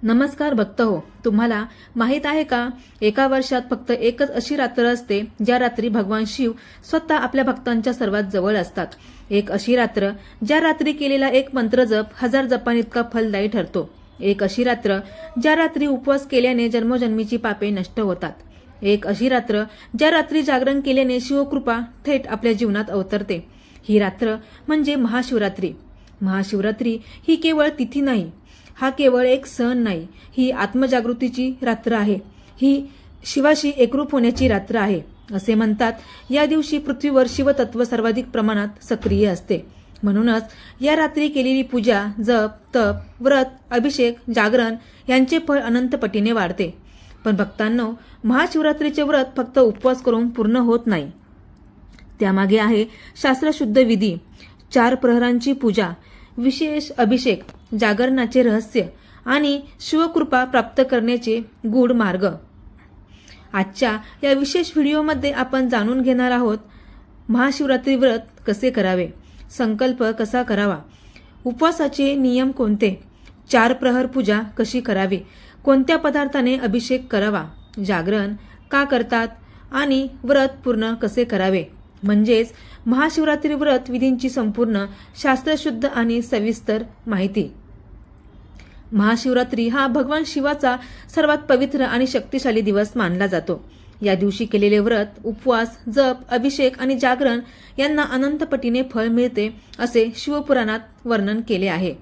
नमस्कार भक्त हो. तुम्हाला माहित आहे का, एका वर्षात फक्त एकच अशी रात्र असते ज्या रात्री भगवान शिव स्वतः आपल्या भक्तांच्या सर्वात जवळ असतात. एक अशी रात्र ज्या रात्री केलेला एक मंत्र जप 1000 जपांइतका फलदायी ठरतो. एक अशी रात्र ज्या रात्री उपवास केल्याने जन्मोजन्मीची पापे नष्ट होतात. एक अशी रात्र ज्या रात्री जागरण केल्याने शिवकृपा थेट आपल्या जीवनात अवतरते. ही रात्र म्हणजे महाशिवरात्री. महाशिवरात्री ही केवळ तिथी नाही, हा केवळ एक सण नाही, ही आत्मजागृतीची रात्र आहे. ही शिवाशी एकरूप होण्याची रात्र आहे. असे म्हणतात, या दिवशी पृथ्वीवर शिवतत्व सर्वाधिक प्रमाणात सक्रिय असते. म्हणूनच या रात्री केलेली पूजा, जप, तप, व्रत, अभिषेक, जागरण यांचे फळ अनंत पटीने वाढते. पण भक्तांनो, महाशिवरात्रीचे व्रत फक्त उपवास करून पूर्ण होत नाही. त्यामागे आहे शास्त्रशुद्ध विधी, 4 प्रहरांची पूजा, विशेष अभिषेक, जागरणाचे रहस्य आणि शिवकृपा प्राप्त करण्याचे गूढ मार्ग. आजच्या या विशेष व्हिडिओमध्ये आपण जाणून घेणार आहोत महाशिवरात्री व्रत कसे करावे, संकल्प कसा करावा, उपवासाचे नियम कोणते, 4 प्रहर पूजा कशी करावी, कोणत्या पदार्थाने अभिषेक करावा, जागरण का करतात आणि व्रत पूर्ण कसे करावे. म्हणजेच महाशिवरात्री व्रत विधींची संपूर्ण शास्त्रशुद्ध आणि सविस्तर माहिती. महाशिवरात्री हा भगवान शिवाचा सर्वात पवित्र आणि शक्तिशाली दिवस मानला जातो. या दिवशी केलेले व्रत, उपवास, जप, अभिषेक आणि जागरण यांना अनंत पटीने फळ मिळते असे शिवपुराणात वर्णन केले आहे.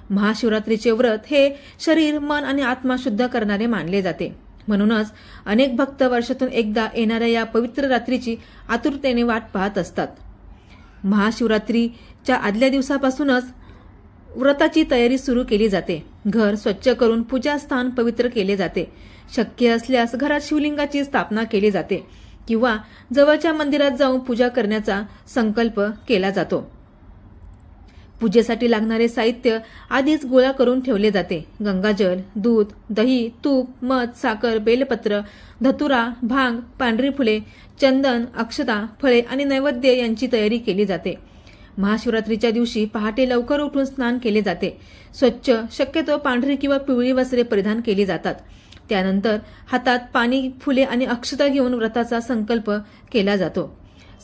महाशिवरात्रीचे व्रत हे शरीर, मन आणि आत्मा शुद्ध करणारे मानले जाते. म्हणूनच अनेक भक्त वर्षातून एकदा येणाऱ्या या पवित्र रात्रीची आतुरतेने वाट पाहत असतात. महाशिवरात्रीच्या आदल्या दिवसापासूनच व्रताची तयारी सुरू केली जाते. घर स्वच्छ करून पूजास्थान पवित्र केले जाते. शक्य असल्यास घरात शिवलिंगाची स्थापना केली जाते किंवा जवळच्या मंदिरात जाऊन पूजा करण्याचा संकल्प केला जातो. पूजेसाठी लागणारे साहित्य आधीच गोळा करून ठेवले जाते. गंगाजल, दूध, दही, तूप, मध, साखर, बेलपत्र, धतुरा, भांग, पांढरी फुले, चंदन, अक्षता, फळे आणि नैवेद्य यांची तयारी केली जाते. महाशिवरात्रीच्या दिवशी पहाटे लवकर उठून स्नान केले जाते. स्वच्छ, शक्यतो पांढरी किंवा पिवळी वस्त्रे परिधान केली जातात. त्यानंतर हातात पाणी, फुले आणि अक्षता घेऊन व्रताचा संकल्प केला जातो.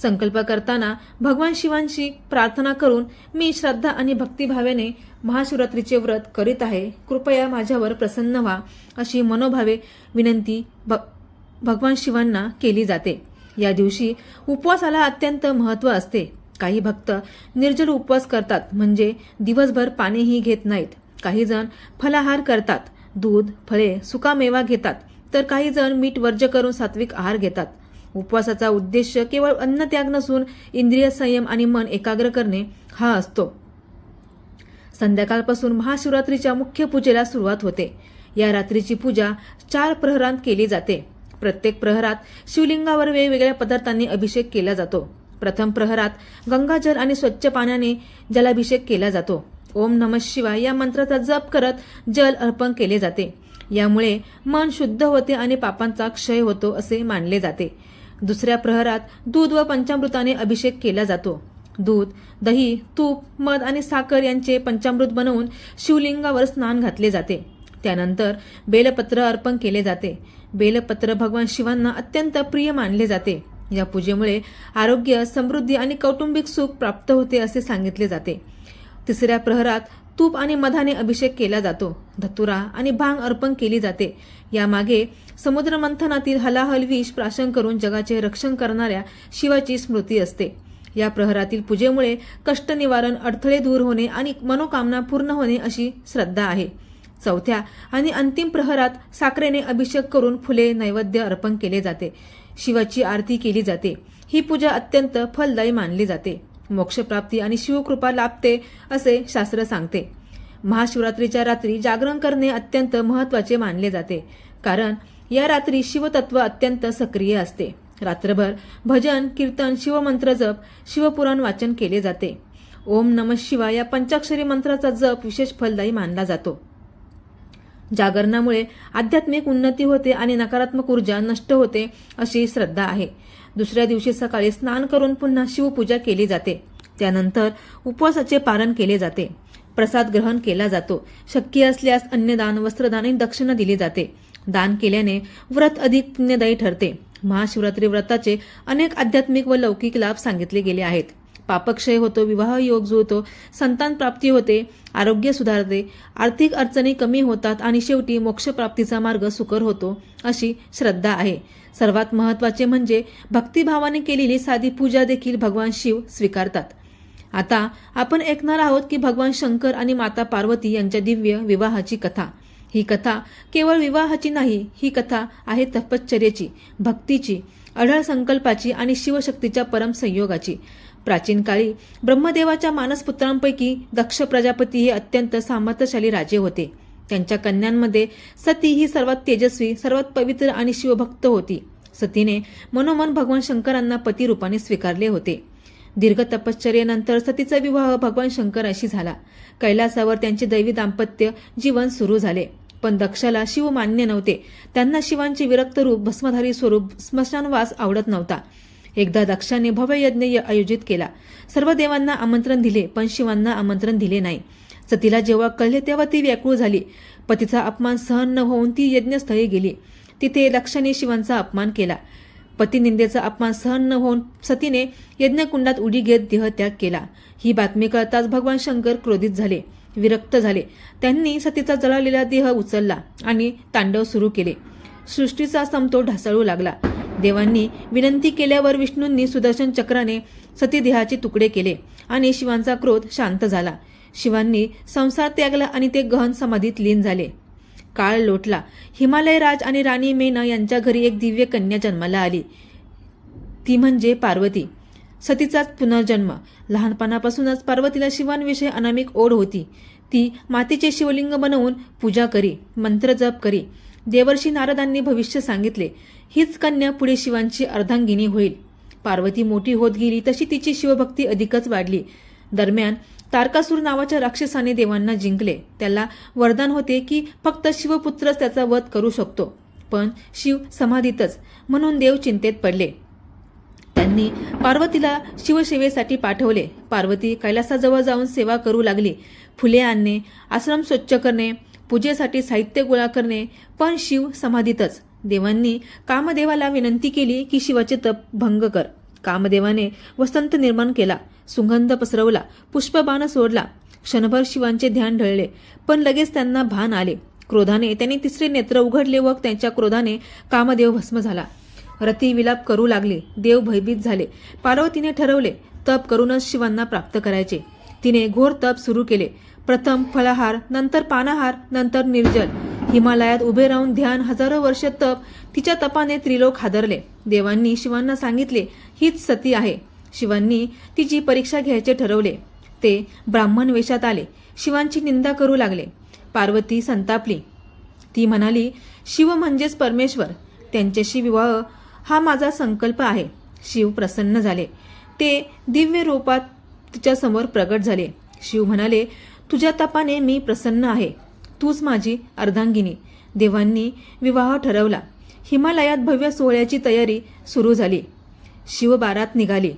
संकल्प करताना भगवान शिवांशी प्रार्थना करून, मी श्रद्धा आणि भक्तिभावाने महाशिवरात्रीचे व्रत करीत आहे, कृपया माझ्यावर प्रसन्न व्हा, अशी मनोभावे विनंती भगवान शिवांना केली जाते. या दिवशी उपवासाला अत्यंत महत्त्व असते. काही भक्त निर्जल उपवास करतात, म्हणजे दिवसभर पाणीही घेत नाहीत. काही जण फलाहार करतात, दूध, फळे, सुकामेवा घेतात, तर काही जण मीठ वर्ज्य करून सात्विक आहार घेतात. उपवासाचा उद्देश केवळ अन्नत्याग नसून इंद्रिय संयम आणि मन एकाग्र करणे हा असतो. संध्याकाळपासून महाशिवरात्रीच्या मुख्य पूजेला सुरुवात होते. या रात्रीची पूजा 4 प्रहरांत केली जाते. प्रत्येक प्रहरात शिवलिंगावर वेगवेगळ्या पदार्थांनी अभिषेक केला जातो. प्रथम प्रहरात गंगाजल आणि स्वच्छ पाण्याने जलाभिषेक केला जातो. ओम नमः शिवाय या मंत्राचा जप करत जल अर्पण केले जाते. यामुळे मन शुद्ध होते आणि पापांचा क्षय होतो असे मानले जाते. दुसऱ्या प्रहरात दूध व पंचामृताने अभिषेक केला जातो. दूध, दही, तूप, मध आणि साखर यांचे पंचामृत बनवून शिवलिंगावर स्नान घातले जाते. त्यानंतर बेलपत्र अर्पण केले जाते. बेलपत्र भगवान शिवांना अत्यंत प्रिय मानले जाते. या पूजेमुळे आरोग्य, समृद्धी आणि कौटुंबिक सुख प्राप्त होते असे सांगितले जाते. तिसऱ्या प्रहरात तूप आणि मधाने अभिषेक केला जातो. धतुरा आणि भांग अर्पण केली जाते. यामागे समुद्र मंथनातील हलाहल विष प्राशन करून जगाचे रक्षण करणाऱ्या शिवाची स्मृती असते. या प्रहरातील पूजेमुळे कष्ट निवारण, अडथळे दूर होणे आणि मनोकामना पूर्ण होणे अशी श्रद्धा आहे. चौथ्या आणि अंतिम प्रहरात साखरेने अभिषेक करून फुले, नैवेद्य अर्पण केले जाते. शिवाची आरती केली जाते. ही पूजा अत्यंत फलदायी मानली जाते. मोक्षप्राप्ती आणि शिवकृपा लाभते असे शास्त्र सांगते. महाशिवरात्रीच्या रात्री जागरण करणे अत्यंत महत्त्वाचे मानले जाते, कारण या रात्री शिवतत्व अत्यंत सक्रिय असते. रात्रभर भजन, कीर्तन, शिवमंत्र जप, शिवपुराण वाचन केले जाते. ओम नमः शिवाय या पंचाक्षरी मंत्राचा जप विशेष फलदायी मानला जातो. जागरणामुळे आध्यात्मिक उन्नती होते आणि नकारात्मक ऊर्जा नष्ट होते अशी श्रद्धा आहे. दुसऱ्या दिवशी सकाळी स्नान करून पुन्हा शिवपूजा केली जाते. त्यानंतर उपवासाचे पारण केले जाते. प्रसाद ग्रहण केला जातो. शक्य असल्यास अन्नदान, वस्त्रदान आणि दक्षिणा दिली जाते. दान केल्याने व्रत अधिक पुण्यदायी ठरते. महाशिवरात्री व्रताचे अनेक आध्यात्मिक व लौकिक लाभ सांगितले गेले आहेत. पापक्षय होतो, विवाह योग जुळतो, संतान प्राप्ती होते, आरोग्य सुधारते, आर्थिक अडचणी कमी होतात आणि शेवटी मोक्षप्राप्तीचा मार्ग सुकर होतो, अशी श्रद्धा आहे. सर्वात महत्त्वाचे म्हणजे भक्तिभावाने केलेली साधी पूजा देखील भगवान शिव स्वीकारतात. आता आपण ऐकणार आहोत की भगवान शंकर आणि माता पार्वती यांच्या दिव्य विवाहाची कथा. ही कथा केवळ विवाहाची नाही, ही कथा आहे तपश्चर्येची, भक्तीची, अढळ संकल्पाची आणि शिवशक्तीच्या परम संयोगाची. प्राचीन काळी ब्रह्मदेवाच्या मानसपुत्रांपैकी दक्ष प्रजापती हे अत्यंत सामर्थ्यशाली राजे होते. त्यांच्या कन्यांमध्ये सती ही सर्वात तेजस्वी, सर्वात पवित्र आणि शिवभक्त होती. सतीने मनोमन भगवान शंकरांना पती रूपाने स्वीकारले होते. दीर्घ तपश्चर्येनंतर सतीचा विवाह भगवान शंकराशी झाला. कैलासावर त्यांचे दैवी दाम्पत्य जीवन सुरू झाले. पण दक्षाला शिव मान्य नव्हते. त्यांना शिवांचे विरक्त रूप, भस्मधारी स्वरूप, स्मशानवास आवडत नव्हता. एकदा दक्षाने भव्य यज्ञ आयोजित केला. सर्व देवांना आमंत्रण दिले, पण शिवांना आमंत्रण दिले नाही. सतीला जेव्हा कळले तेव्हा ती व्याकुळ झाली. पतीचा अपमान सहन न होऊन ती यज्ञस्थळी गेली. तिथे दक्षाने शिवांचा अपमान केला. पतिनिंदेचा अपमान सहन न होऊन सतीने यज्ञकुंडात उडी घेत देहत्याग केला. ही बातमी कळताच भगवान शंकर क्रोधित झाले, विरक्त झाले. त्यांनी सतीचा जळालेला देह उचलला आणि तांडव सुरू केले. सृष्टीचा समतोल ढासळू लागला. देवांनी विनंती केल्यावर विष्णूंनी सुदर्शन चक्राने सतीदेहाचे तुकडे केले आणि शिवांचा क्रोध शांत झाला. शिवांनी संसार त्यागला आणि ते गहन समाधीत लीन झाले. काळ लोटला. हिमालय राज आणि राणी मेना यांच्या घरी एक दिव्य कन्या जन्माला आली. ती म्हणजे पार्वती. सतीचाच पुनर्जन्म. लहानपणापासूनच पार्वतीला शिवांविषयी अनामिक ओढ होती. ती मातीचे शिवलिंग बनवून पूजा करी, मंत्र जप करी. देवर्षी नारदांनी भविष्य सांगितले, हीच कन्या पुढे शिवांची अर्धांगिनी होईल. पार्वती मोठी होत गेली तशी तिची शिवभक्ती अधिकच वाढली. दरम्यान तारकासूर नावाच्या राक्षसाने देवांना जिंकले. त्याला वरदान होते की फक्त शिवपुत्रच त्याचा वध करू शकतो. पण शिव समाधीतच, म्हणून देव चिंतेत पडले. त्यांनी पार्वतीला शिवसेवेसाठी पाठवले. पार्वती कैलासाजवळ जाऊन सेवा करू लागली. फुले आणणे, आश्रम स्वच्छ करणे, पूजेसाठी साहित्य गोळा करणे. पण शिव समाधीतच. देवांनी कामदेवाला विनंती केली की शिवाचे तप भंग कर. कामदेवाने वसंत निर्माण केला, सुगंध पसरवला, पुष्पबाण सोडला. क्षणभर शिवांचे ध्यान ढळले, पण लगेच त्यांना भान आले. क्रोधाने त्यांनी तिसरे नेत्र उघडले व त्यांच्या क्रोधाने कामदेव भस्म झाला. रती विलाप करू लागले. देव भयभीत झाले. पार्वतीने ठरवले, तप करूनच शिवांना प्राप्त करायचे. तिने घोर तप सुरू केले. प्रथम फलाहार, नंतर पानाहार, नंतर निर्जल. हिमालयात उभे राहून ध्यान, हजारो वर्ष तप. तिच्या तपाने त्रिलोक हादरले. देवांनी शिवांना सांगितले, हीच सती आहे. शिवांनी तिची परीक्षा घ्यायचे ठरवले. ते ब्राह्मण वेशात आले. शिवांची निंदा करू लागले. पार्वती संतापली. ती म्हणाली, शिव म्हणजेच परमेश्वर. त्यांच्याशी विवाह हा माझा संकल्प आहे. शिव प्रसन्न झाले. ते दिव्य रूपात तिच्यासमोर प्रगट झाले. शिव म्हणाले, तुझ्या तपाने मी प्रसन्न आहे. तूच माझी अर्धांगिनी. देवांनी विवाह ठरवला. हिमालयात भव्य सोहळ्याची तयारी सुरू झाली. शिव बारात निघाली.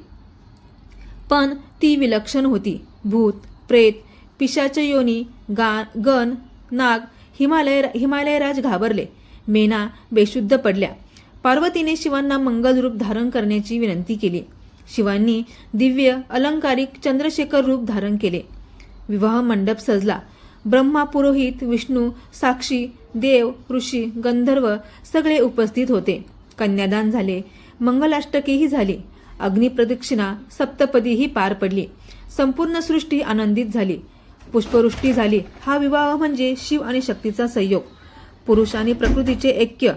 पण ती विलक्षण होती. भूत, प्रेत, पिशाच योनी, गण, नाग, हिमालयराज घाबरले. मेना बेशुद्ध पडल्या. पार्वतीने शिवांना मंगल रूप धारण करण्याची विनंती केली. शिवांनी दिव्य अलंकारिक चंद्रशेखर रूप धारण केले. विवाह मंडप सजला. ब्रह्मा, पुरोहित, विष्णू, साक्षी, देव, ऋषी, गंधर्व सगळे उपस्थित होते. कन्यादान झाले. मंगलाष्टकेही झाली. अग्निप्रदक्षिणा, सप्तपदीही पार पडली. संपूर्ण सृष्टी आनंदित झाली. पुष्पवृष्टी झाली. हा विवाह म्हणजे शिव आणि शक्तीचा संयोग, पुरुष आणि प्रकृतीचे ऐक्य,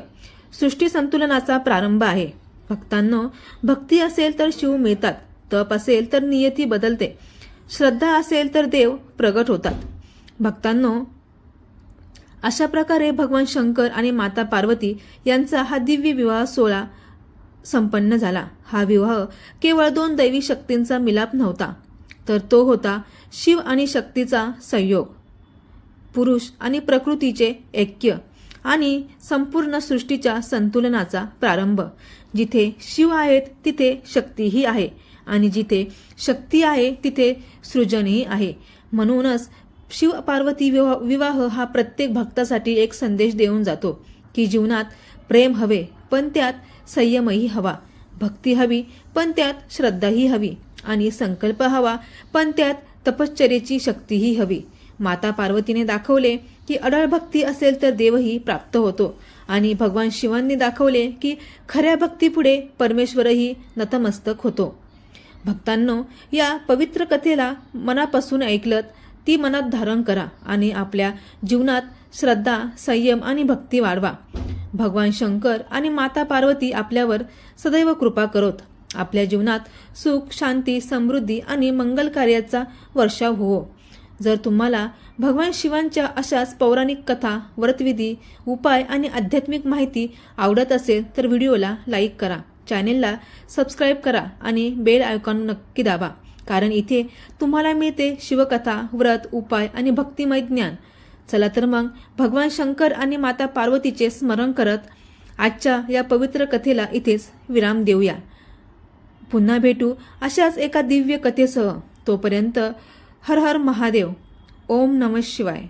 सृष्टी संतुलनाचा प्रारंभ आहे. भक्तांनो, भक्ती असेल तर शिव मिळतात. तप असेल तर नियती बदलते. श्रद्धा असेल तर देव प्रगट होतात. भक्तांनो, अशा प्रकारे भगवान शंकर आणि माता पार्वती यांचा हा दिव्य विवाह सोहळा संपन्न झाला. हा विवाह केवळ दोन दैवी शक्तींचा मिलाप नव्हता, तर तो होता शिव आणि शक्तीचा संयोग, पुरुष आणि प्रकृतीचे ऐक्य आणि संपूर्ण सृष्टीच्या संतुलनाचा प्रारंभ. जिथे शिव आहेत तिथे शक्तीही आहे आणि जिथे शक्ती आहे तिथे सृजनही आहे. म्हणूनच शिव पार्वती विवाह हा प्रत्येक भक्तासाठी एक संदेश देऊन जातो की जीवनात प्रेम हवे पण त्यात संयमही हवा, भक्ती हवी पण त्यात श्रद्धाही हवी आणि संकल्प हवा पण त्यात तपश्चर्येची शक्तीही हवी. माता पार्वतीने दाखवले की अढळ भक्ती असेल तर देवही प्राप्त होतो आणि भगवान शिवांनी दाखवले की खऱ्या भक्तीपुढे परमेश्वरही नतमस्तक होतो. भक्तांनो, या पवित्र कथेला मनापासून ऐकलत ती मनात धारण करा आणि आपल्या जीवनात श्रद्धा, संयम आणि भक्ती वाढवा. भगवान शंकर आणि माता पार्वती आपल्यावर सदैव कृपा करोत. आपल्या जीवनात सुख, शांती, समृद्धी आणि मंगल कार्याचा वर्षाव होवो. जर तुम्हाला भगवान शिवांच्या अशाच पौराणिक कथा, व्रतविधी, उपाय आणि आध्यात्मिक माहिती आवडत असेल तर व्हिडिओला लाईक करा, चॅनेलला सबस्क्राईब करा आणि बेल आयकॉन नक्की दाबा, कारण इथे तुम्हाला मिळते शिवकथा, व्रत, उपाय आणि भक्तिमय ज्ञान. चला तर मग भगवान शंकर आणि माता पार्वतीचे स्मरण करत आजच्या या पवित्र कथेला इथेच विराम देऊया. पुन्हा भेटू अशाच एका दिव्य कथेसह. तोपर्यंत हर हर महादेव. ओम नमः शिवाय.